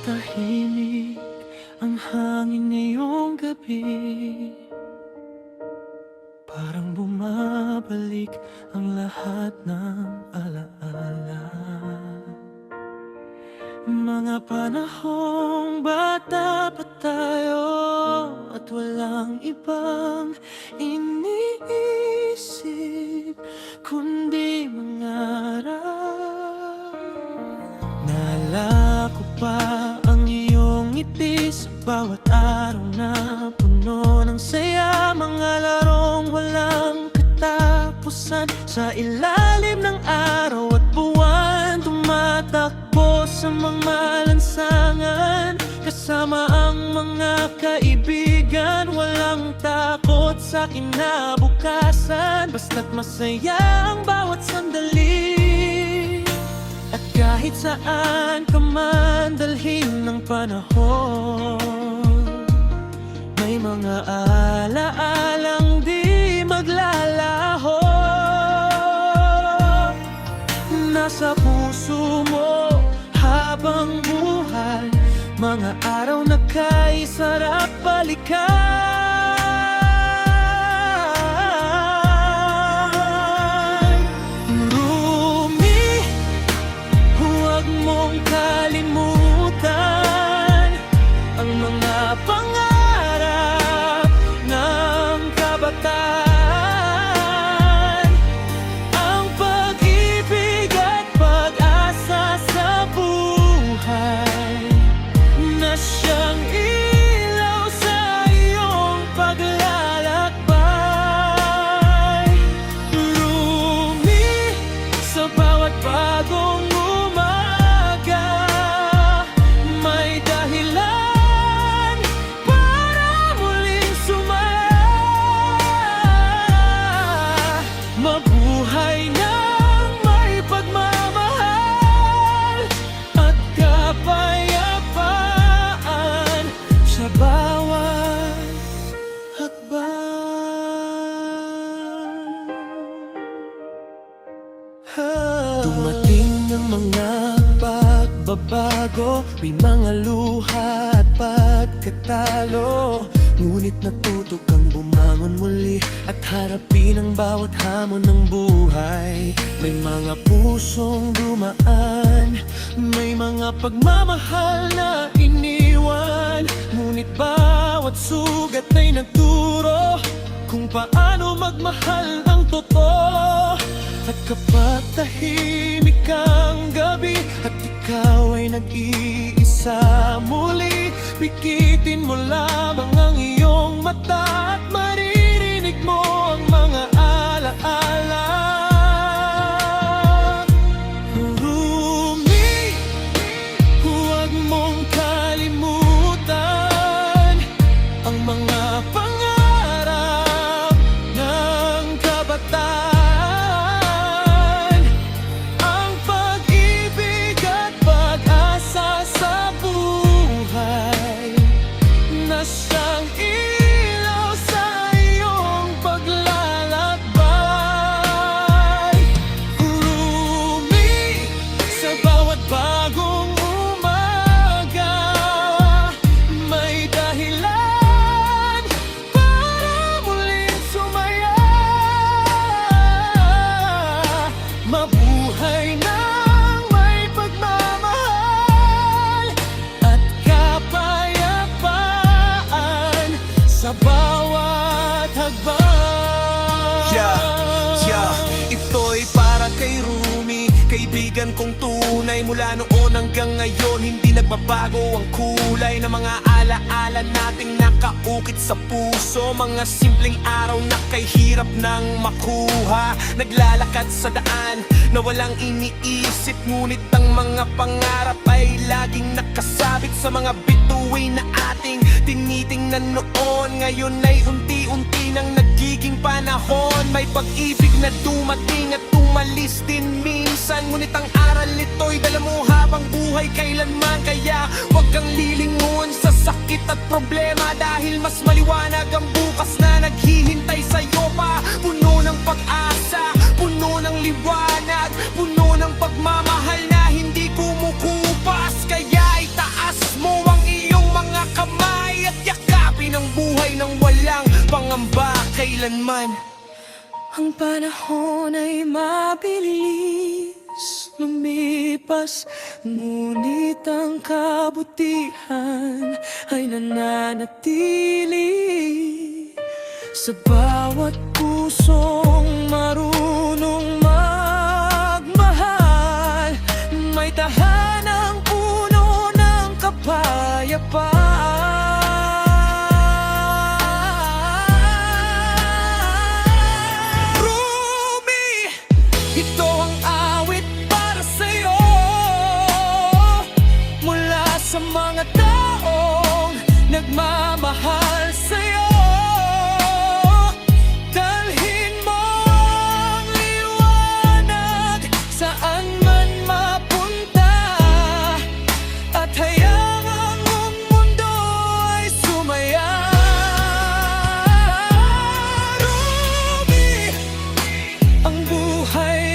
tahimik ang hangin ngayong gabi, parang bumabalik ang lahat ng alaala. Mga panahong bata pa tayo at walang ibang iniisip kundi mangarap. Naalala ko pa ang iyong ngiti sa bawat araw na puno ng saya. Mga larong walang katapusan sa ilalim ng araw at buwan, tumatakbo sa mga lansangan kasama ang mga kaibigan. Walang takot sa kinabukasan, basta't masaya ang bawat sandali. At kahit saan ka man dalhin ng panahon, may mga alaalang di maglalaho. Nasa puso mo habang buhay, mga araw na kay sarap balikan. Rumi, huwag mong kalimutan ang mga pangarap ng kabataan, ang pag-ibig at pag-asa sa buhay na siyang ilaw sa iyong paglalakbay. Rumi, sa bawat bagong umaga, may dahilan para muling sumaya. Mabuhay ng may pagmamahal at kapayapaan sa bawat hakbang. Dumating ang mga pagbabago, may mga luha at pagkatalo, ngunit natuto kang bumangon muli at harapin ang bawat hamon ng buhay. May mga pusong dumaan, may mga pagmamahal na iniwan, ngunit bawat sugat ay nagturo kung paano magmahal ng totoo. At kapag tahimik ang gabi at ikaw ay nag-iisa muli, pikitin mo lamang ang iyong mata at maririnig mo ang mga alaala. Rumi, huwag mong kalimutan ang mga pangarap ng kabataan, siyang ilaw sa iyong paglalakbay. Rumi, sa bawat bagong umaga, may dahilan para muling sumaya. Mabuhay ng may pagmamahal at kapayapaan sa bawat hakbang. Ito'y para kay Rumi, kaibigan kong tunay. Mula noon hanggang ngayon, hindi nagbabago ang kulay ng mga alaala nating nakaukit sa puso. Mga simpleng araw na kay hirap nang makuha, naglalakad sa daan na walang iniisip, ngunit ang mga pangarap ay laging nakasabit sa mga bituin na ating tinitingnan noon. Ngayon ay unti-unti nang nagiging panahon, may pag-ibig na dumating at umalis din minsan, ngunit ang aral nito'y dala mo habang buhay kailanman. Kaya huwag kang lilingon sa sakit at problema, dahil mas maliwanag ang bukas na naghihintay sa'yo pa. Puno ng pag-asa, puno ng liwanag, puno ng pagmamahal na hindi kumukupas. Kaya itaas kailanman. Ang panahon ay mabilis lumipas, ngunit ang kabutihan ay nananatili sa bawat pusong marunong magmahal. May tahanang puno ng kapayapaan. Ito ang awit para sa'yo, mula sa mga taong nagmamahal sa'yo. Dalhin mo ang liwanag saan man mapunta, at hayaan ang mundo ay sumaya. Rumi, ang buhay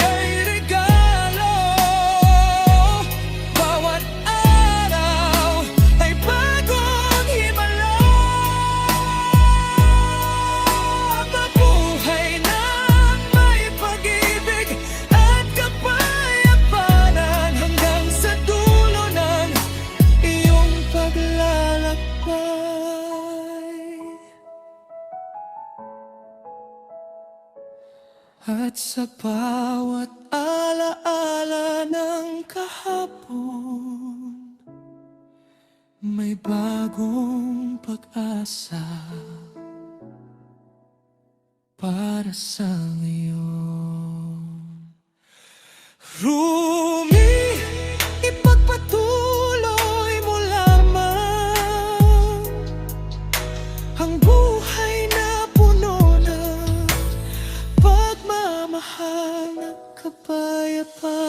at sa bawat alaala ng kahapon, may bagong pag-asa para sa ngayon. Rumi, ipagpatuloy mo lamang ang buhay na puno ng pagmamahal ng kapayapaan.